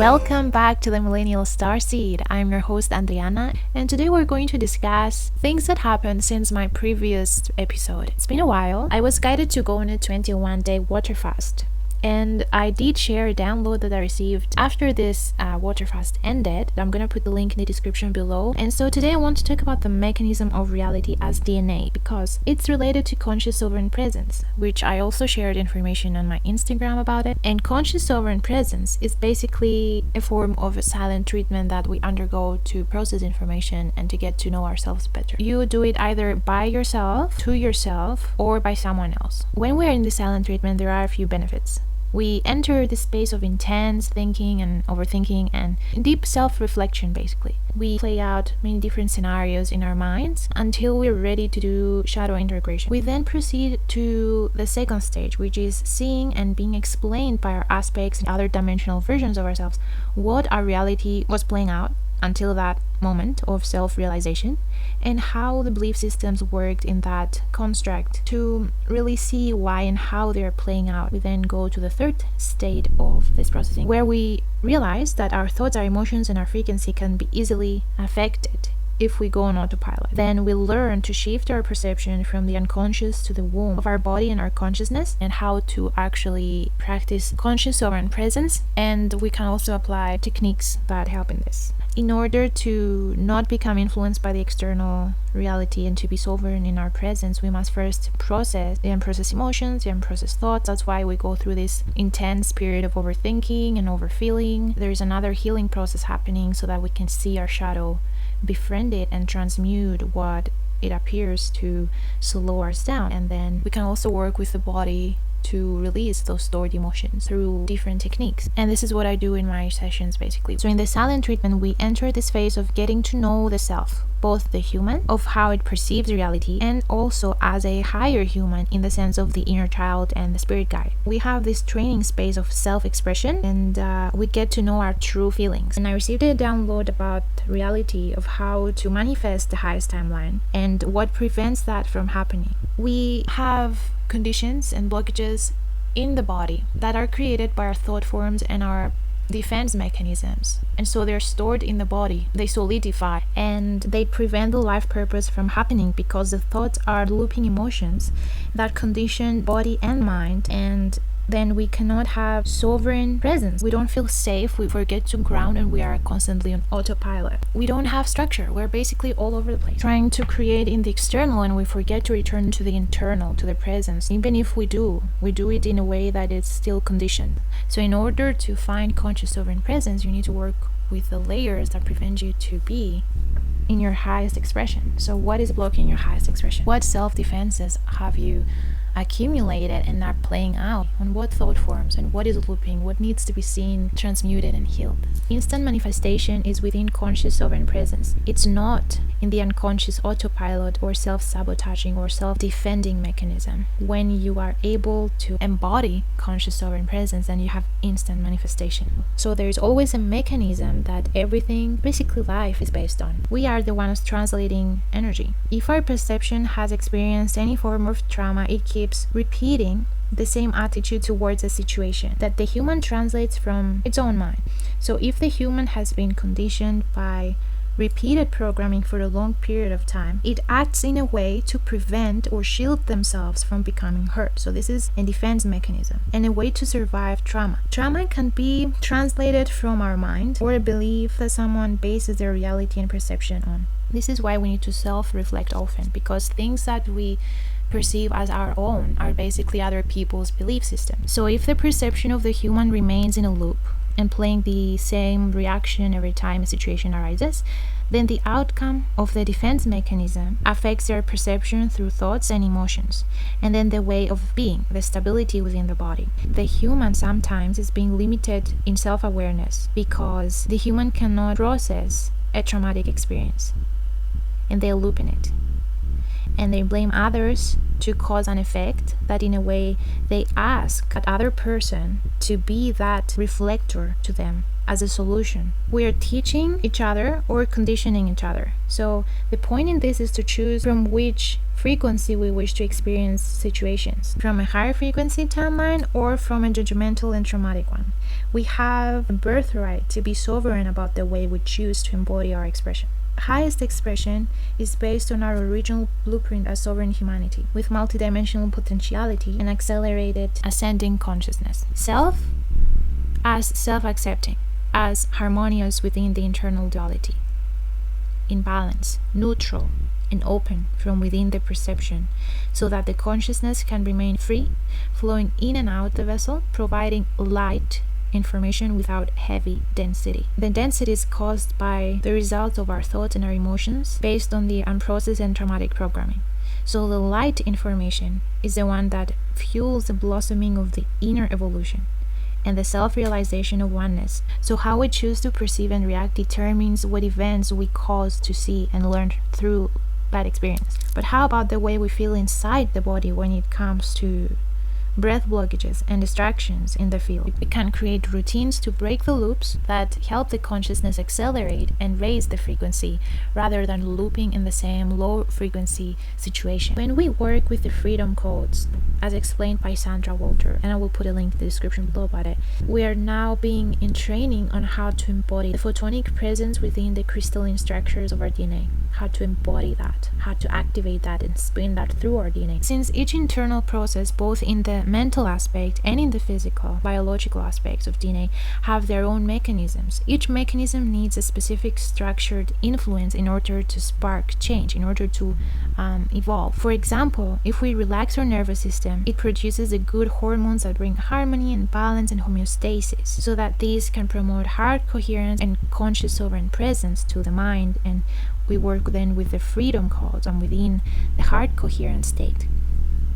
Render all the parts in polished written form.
Welcome back to the Millennial Starseed. I'm your host Adriana, and today we're going to discuss things that happened since my previous episode. It's been a while. I was guided to go on a 21-day water fast, and I did share a download that I received after this water fast ended. I'm gonna put the link in the description below. And so today I want to talk about the mechanism of reality as DNA, because it's related to conscious sovereign presence, which I also shared information on my Instagram about it. And conscious sovereign presence is basically a form of a silent treatment that we undergo to process information and to get to know ourselves better. You do it either by yourself, to yourself, or by someone else. When we are in the silent treatment, there are a few benefits. We enter the space of intense thinking and overthinking and deep self-reflection, basically. We play out many different scenarios in our minds until we're ready to do shadow integration. We then proceed to the second stage, which is seeing and being explained by our aspects and other dimensional versions of ourselves what our reality was playing out until that moment of self-realization, and how the belief systems worked in that construct to really see why and how they're playing out. We then go to the third state of this processing, where we realize that our thoughts, our emotions, and our frequency can be easily affected if we go on autopilot. Then we learn to shift our perception from the unconscious to the womb of our body and our consciousness, and how to actually practice conscious sovereign presence. And we can also apply techniques that help in this. In order to not become influenced by the external reality and to be sovereign in our presence, we must first process the unprocessed emotions, the unprocessed thoughts. That's why we go through this intense period of overthinking and overfeeling. There's another healing process happening so that we can see our shadow, befriend it, and transmute what it appears to slow us down. And then we can also work with the body to release those stored emotions through different techniques. And this is what I do in my sessions, basically. So in the silent treatment, we enter this phase of getting to know the self, both the human, of how it perceives reality, and also as a higher human in the sense of the inner child and the spirit guide. We have this training space of self-expression, and we get to know our true feelings. And I received a download about reality of how to manifest the highest timeline and what prevents that from happening. We have conditions and blockages in the body that are created by our thought forms and our defense mechanisms, and so they're stored in the body. They solidify and they prevent the life purpose from happening, because the thoughts are looping emotions that condition body and mind, and then we cannot have sovereign presence. We don't feel safe, we forget to ground, and we are constantly on autopilot. We don't have structure, we're basically all over the place, trying to create in the external, and we forget to return to the internal, to the presence. Even if we do it in a way that is still conditioned. So in order to find conscious sovereign presence, you need to work with the layers that prevent you to be in your highest expression. So what is blocking your highest expression? What self-defenses have you accumulated and are playing out on what thought forms, and what is looping, what needs to be seen, transmuted, and healed? Instant manifestation is within conscious sovereign presence. It's not in the unconscious autopilot or self-sabotaging or self-defending mechanism. When you are able to embody conscious sovereign presence, then you have instant manifestation. So there's always a mechanism that everything, basically life, is based on. We are the ones translating energy. If our perception has experienced any form of trauma, it keeps repeating the same attitude towards a situation that the human translates from its own mind. So if the human has been conditioned by repeated programming for a long period of time, it acts in a way to prevent or shield themselves from becoming hurt. So this is a defense mechanism and a way to survive trauma. Trauma can be translated from our mind or a belief that someone bases their reality and perception on. This is why we need to self-reflect often, because things that we perceive as our own are basically other people's belief system. So if the perception of the human remains in a loop and playing the same reaction every time a situation arises, then the outcome of the defense mechanism affects their perception through thoughts and emotions, and then the way of being, the stability within the body. The human sometimes is being limited in self-awareness because the human cannot process a traumatic experience, and they loop in it. And they blame others to cause an effect that in a way they ask that other person to be that reflector to them as a solution. We are teaching each other or conditioning each other. So the point in this is to choose from which frequency we wish to experience situations, from a higher frequency timeline or from a judgmental and traumatic one. We have a birthright to be sovereign about the way we choose to embody our expression. Highest expression is based on our original blueprint as sovereign humanity, with multidimensional potentiality and accelerated ascending consciousness. Self as self-accepting, as harmonious within the internal duality, in balance, neutral, and open from within the perception, so that the consciousness can remain free, flowing in and out the vessel, providing light information without heavy density. The density is caused by the result of our thoughts and our emotions based on the unprocessed and traumatic programming. So the light information is the one that fuels the blossoming of the inner evolution and the self-realization of oneness. So how we choose to perceive and react determines what events we cause to see and learn through that experience. But how about the way we feel inside the body when it comes to breath blockages and distractions in the field? We can create routines to break the loops that help the consciousness accelerate and raise the frequency rather than looping in the same low frequency situation. When we work with the freedom codes, as explained by Sandra Walter, and I will put a link in the description below about it, we are now being in training on how to embody the photonic presence within the crystalline structures of our DNA, how to embody that, how to activate that and spin that through our DNA. Since each internal process, both in the mental aspect and in the physical, biological aspects of DNA, have their own mechanisms. Each mechanism needs a specific structured influence in order to spark change, in order to evolve. For example, if we relax our nervous system, it produces the good hormones that bring harmony and balance and homeostasis, so that these can promote heart coherence and conscious sovereign presence to the mind, and we work then with the freedom codes and within the heart coherent state.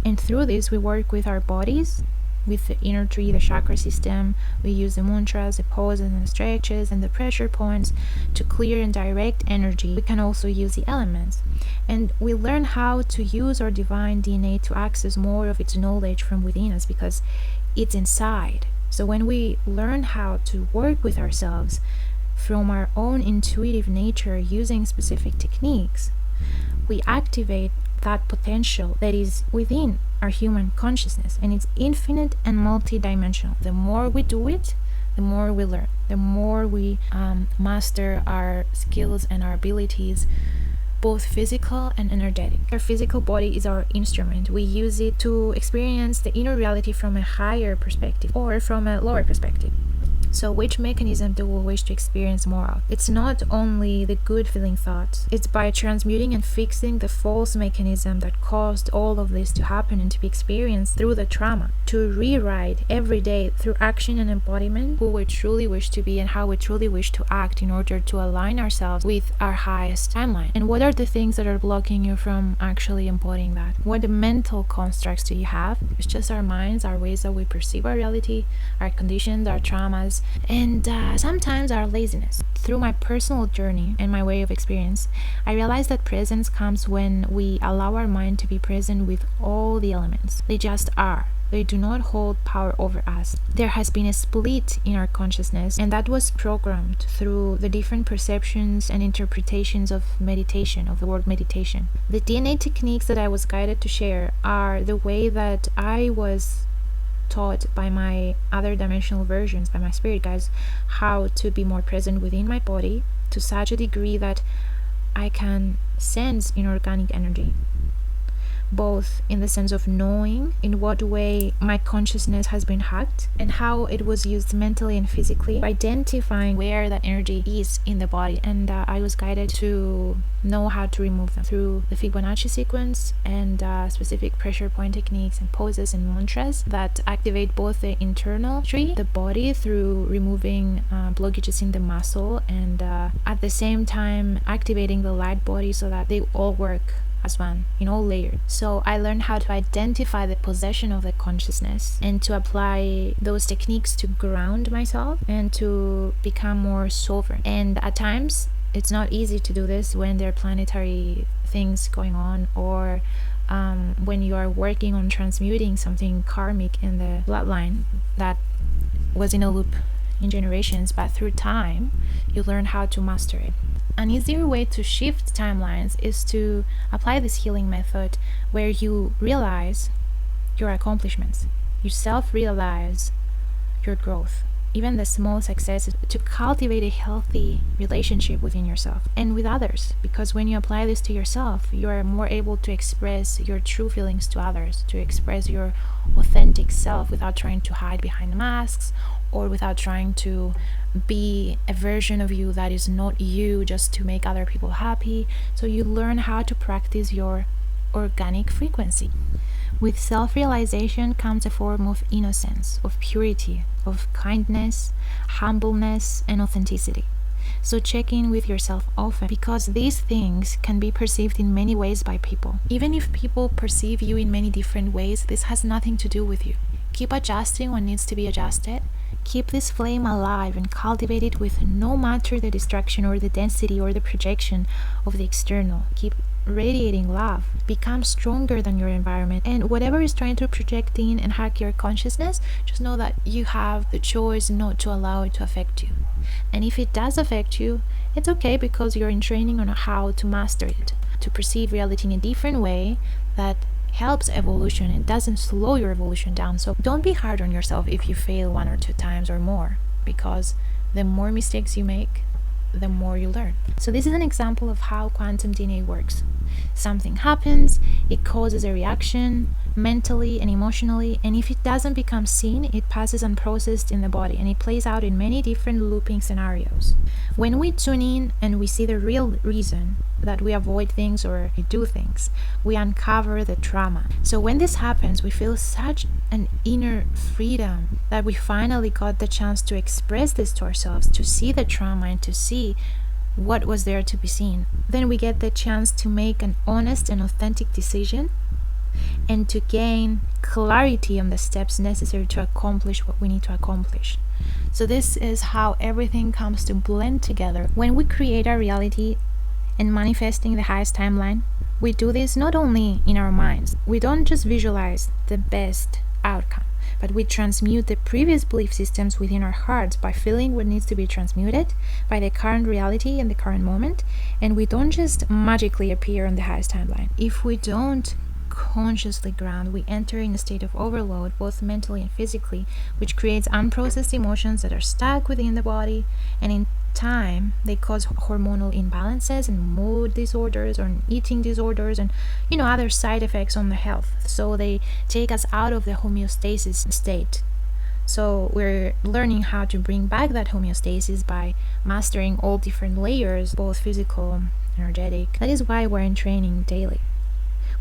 And through this, we work with our bodies, with the inner tree, the chakra system. We use the mantras, the poses and the stretches and the pressure points to clear and direct energy. We can also use the elements. And we learn how to use our divine DNA to access more of its knowledge from within us, because it's inside. So when we learn how to work with ourselves from our own intuitive nature using specific techniques, we activate that potential that is within our human consciousness, and it's infinite and multi-dimensional. The more we do it, the more we learn, the more we master our skills and our abilities, both physical and energetic. Our physical body is our instrument. We use it to experience the inner reality from a higher perspective or from a lower perspective. So which mechanism do we wish to experience more of? It's not only the good feeling thoughts. It's by transmuting and fixing the false mechanism that caused all of this to happen and to be experienced through the trauma, to rewrite every day through action and embodiment who we truly wish to be and how we truly wish to act in order to align ourselves with our highest timeline. And what are the things that are blocking you from actually embodying that? What mental constructs do you have? It's just our minds, our ways that we perceive our reality, our conditions, our traumas, and sometimes our laziness. Through my personal journey and my way of experience, I realized that presence comes when we allow our mind to be present with all the elements. They just are. They do not hold power over us. There has been a split in our consciousness, and that was programmed through the different perceptions and interpretations of meditation, of the word meditation. The DNA techniques that I was guided to share are the way that I was taught by my other dimensional versions, by my spirit guides, how to be more present within my body to such a degree that I can sense inorganic energy, both in the sense of knowing in what way my consciousness has been hacked and how it was used mentally and physically, identifying where that energy is in the body. And I was guided to know how to remove them through the Fibonacci sequence and specific pressure point techniques and poses and mantras that activate both the internal tree, the body, through removing blockages in the muscle, and at the same time activating the light body so that they all work as one in all layers. So I learned how to identify the possession of the consciousness and to apply those techniques to ground myself and to become more sovereign. And at times it's not easy to do this when there are planetary things going on, or when you are working on transmuting something karmic in the bloodline that was in a loop in generations, but through time, you learn how to master it. An easier way to shift timelines is to apply this healing method where you realize your accomplishments, you self-realize your growth, even the small successes, to cultivate a healthy relationship within yourself and with others. Because when you apply this to yourself, you are more able to express your true feelings to others, to express your authentic self without trying to hide behind masks or without trying to be a version of you that is not you just to make other people happy. So you learn how to practice your organic frequency. With self-realization comes a form of innocence, of purity, of kindness, humbleness, and authenticity. So check in with yourself often, because these things can be perceived in many ways by people. Even if people perceive you in many different ways, this has nothing to do with you. Keep adjusting what needs to be adjusted. Keep this flame alive and cultivate it with no matter the distraction or the density or the projection of the external. Keep radiating love. Become stronger than your environment, and whatever is trying to project in and hack your consciousness, just know that you have the choice not to allow it to affect you. And if it does affect you, it's okay, because you're in training on how to master it, to perceive reality in a different way that helps evolution and doesn't slow your evolution down. So don't be hard on yourself if you fail 1 or 2 times or more, because the more mistakes you make, the more you learn. So this is an example of how quantum DNA works. Something happens, it causes a reaction mentally and emotionally, and if it doesn't become seen, it passes unprocessed in the body, and it plays out in many different looping scenarios. When we tune in and we see the real reason that we avoid things or we do things, we uncover the trauma. So when this happens, we feel such an inner freedom that we finally got the chance to express this to ourselves, to see the trauma and to see what was there to be seen. Then we get the chance to make an honest and authentic decision and to gain clarity on the steps necessary to accomplish what we need to accomplish. So this is how everything comes to blend together. When we create our reality and manifesting the highest timeline, we do this not only in our minds. We don't just visualize the best outcome, but we transmute the previous belief systems within our hearts by feeling what needs to be transmuted by the current reality and the current moment. And we don't just magically appear on the highest timeline. If we don't consciously ground, we enter in a state of overload, both mentally and physically, which creates unprocessed emotions that are stuck within the body, and in time they cause hormonal imbalances and mood disorders or eating disorders and other side effects on the health. So they take us out of the homeostasis state. So we're learning how to bring back that homeostasis by mastering all different layers, both physical, energetic. That is why we're in training daily.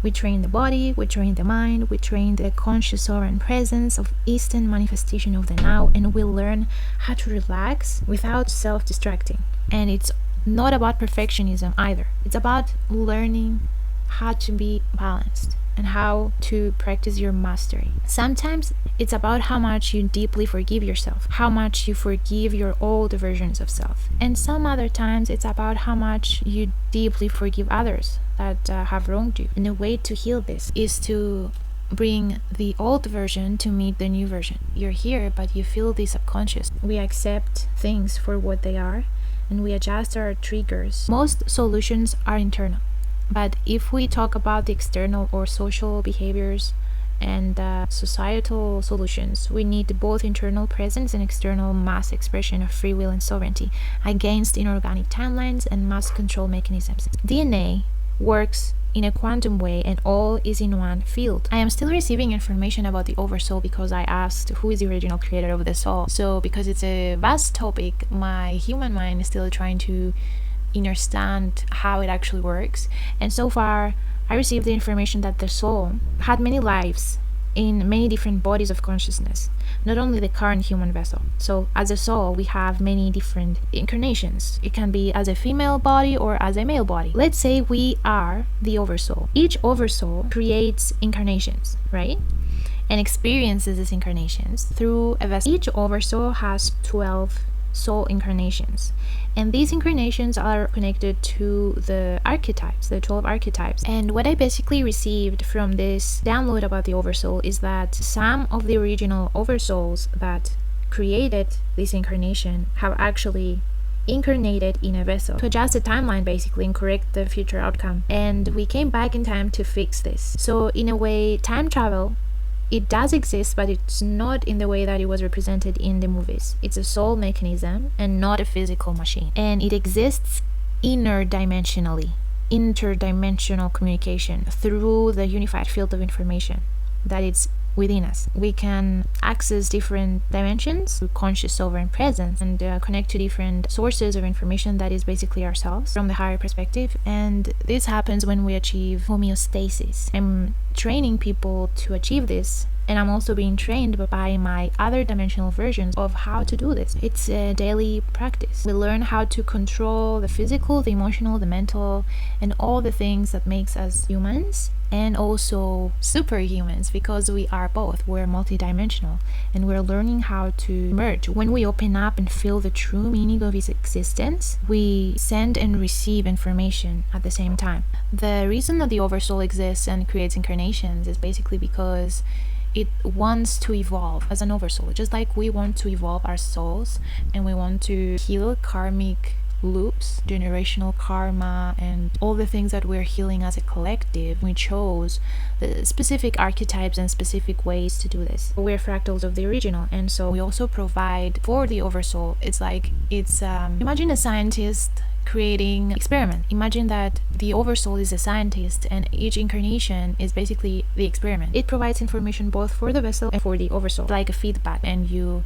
We train the body, we train the mind, we train the conscious aura and presence of instant manifestation of the now, and we learn how to relax without self-distracting. And it's not about perfectionism either. It's about learning how to be balanced and how to practice your mastery. Sometimes it's about how much you deeply forgive yourself, how much you forgive your old versions of self. And some other times it's about how much you deeply forgive others that have wronged you. And the way to heal this is to bring the old version to meet the new version. You're here, but you feel the subconscious. We accept things for what they are, and we adjust our triggers. Most solutions are internal. But if we talk about the external or social behaviors and societal solutions, we need both internal presence and external mass expression of free will and sovereignty against inorganic timelines and mass control mechanisms. DNA works in a quantum way, and all is in one field. I am still receiving information about the oversoul because I asked who is the original creator of the soul. So because it's a vast topic, my human mind is still trying to understand how it actually works. And so far I received the information that the soul had many lives in many different bodies of consciousness, not only the current human vessel. So as a soul, we have many different incarnations. It can be as a female body or as a male body. Let's say we are the oversoul. Each oversoul creates incarnations, right? And experiences these incarnations through a vessel. Each oversoul has 12 soul incarnations, and these incarnations are connected to the archetypes, the 12 archetypes. And what I basically received from this download about the oversoul is that some of the original oversouls that created this incarnation have actually incarnated in a vessel to adjust the timeline basically and correct the future outcome, and we came back in time to fix this. So in a way, time travel, it does exist, but it's not in the way that it was represented in the movies. It's a soul mechanism and not a physical machine, and it exists interdimensional communication through the unified field of information that it's within us. We can access different dimensions through conscious sovereign presence and connect to different sources of information that is basically ourselves from the higher perspective. And this happens when we achieve homeostasis. I'm training people to achieve this, and I'm also being trained by my other dimensional versions of how to do this. It's a daily practice. We learn how to control the physical, the emotional, the mental, and all the things that makes us humans, and also superhumans, because we are both. We're multidimensional, and we're learning how to merge. When we open up and feel the true meaning of its existence, we send and receive information at the same time. The reason that the oversoul exists and creates incarnations is basically because it wants to evolve as an oversoul, just like we want to evolve our souls and we want to heal karmic loops, generational karma, and all the things that we're healing as a collective. We chose the specific archetypes and specific ways to do this. We're fractals of the original, and so we also provide for the oversoul. It's like imagine a scientist creating experiment. Imagine that the oversoul is a scientist and each incarnation is basically the experiment. It provides information both for the vessel and for the oversoul, like a feedback, and you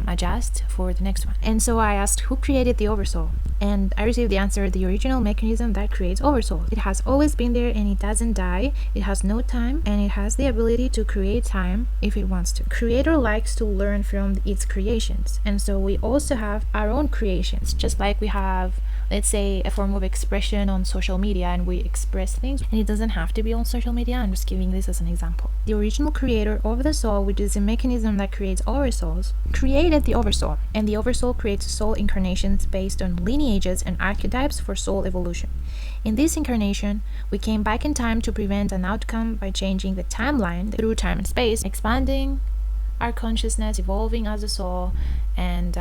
adjust for the next one. And so I asked, who created the oversoul? And I received the answer, the original mechanism that creates oversoul. It has always been there and it doesn't die. It has no time and it has the ability to create time if it wants to. Creator likes to learn from its creations, and so we also have our own creations, just like we have, let's say, a form of expression on social media, and we express things, and it doesn't have to be on social media. I'm just giving this as an example. The original creator of the soul, which is a mechanism that creates oversouls, created the oversoul, and the oversoul creates soul incarnations based on lineages and archetypes for soul evolution. In this incarnation, we came back in time to prevent an outcome by changing the timeline through time and space, expanding our consciousness, evolving as a soul, and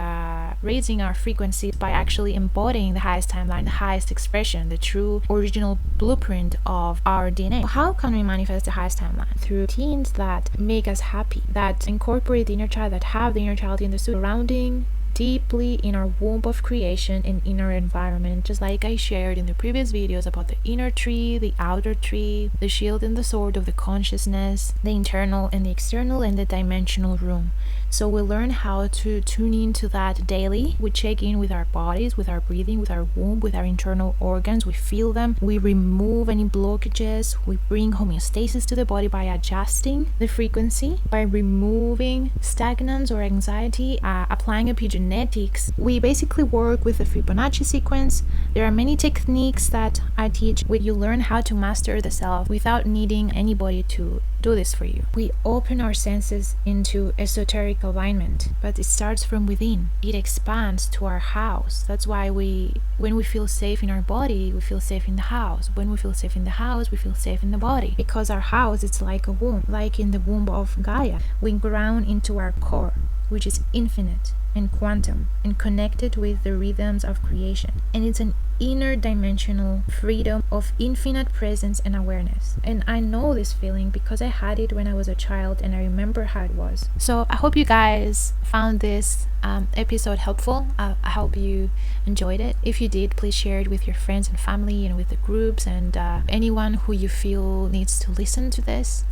raising our frequency by actually embodying the highest timeline, the highest expression, the true original blueprint of our DNA. How can we manifest the highest timeline? Through routines that make us happy, that incorporate the inner child, that have the inner child in the surrounding deeply in our womb of creation and inner environment, just like I shared in the previous videos about the inner tree, the outer tree, the shield and the sword of the consciousness, the internal and the external, and the dimensional room. So we learn how to tune into that daily. We check in with our bodies, with our breathing, with our womb, with our internal organs. We feel them. We remove any blockages. We bring homeostasis to the body by adjusting the frequency, by removing stagnance or anxiety, applying epigenetics. We basically work with the Fibonacci sequence. There are many techniques that I teach where you learn how to master the self without needing anybody to do this for you. We open our senses into esoteric alignment, but it starts from within. It expands to our house. That's why when we feel safe in our body, we feel safe in the house. When we feel safe in the house, we feel safe in the body, because our house is like a womb, like in the womb of Gaia. We ground into our core, which is infinite and quantum and connected with the rhythms of creation, and it's an inner dimensional freedom of infinite presence and awareness. And I know this feeling because I had it when I was a child, and I remember how it was. So I hope you guys found this episode helpful. I hope you enjoyed it. If you did, please share it with your friends and family and with the groups and anyone who you feel needs to listen to this.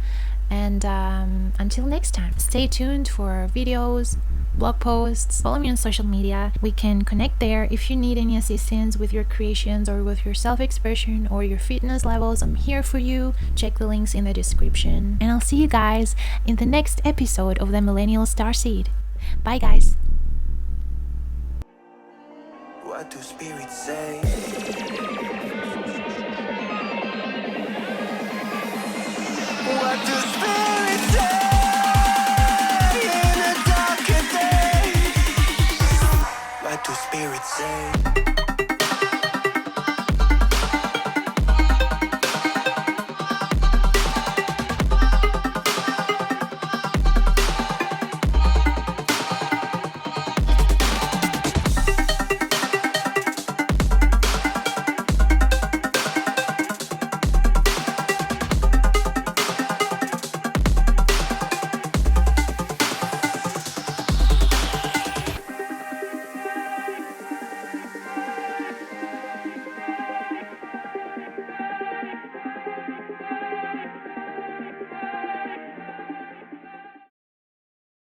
And until next time, stay tuned for videos, blog posts, follow me on social media. We can connect there. If you need any assistance with your creations or with your self-expression or your fitness levels, I'm here for you. Check the links in the description. And I'll see you guys in the next episode of the Millennial Starseed. Bye guys. What do spirits say? What do spirits say in a darker day? What do spirits say?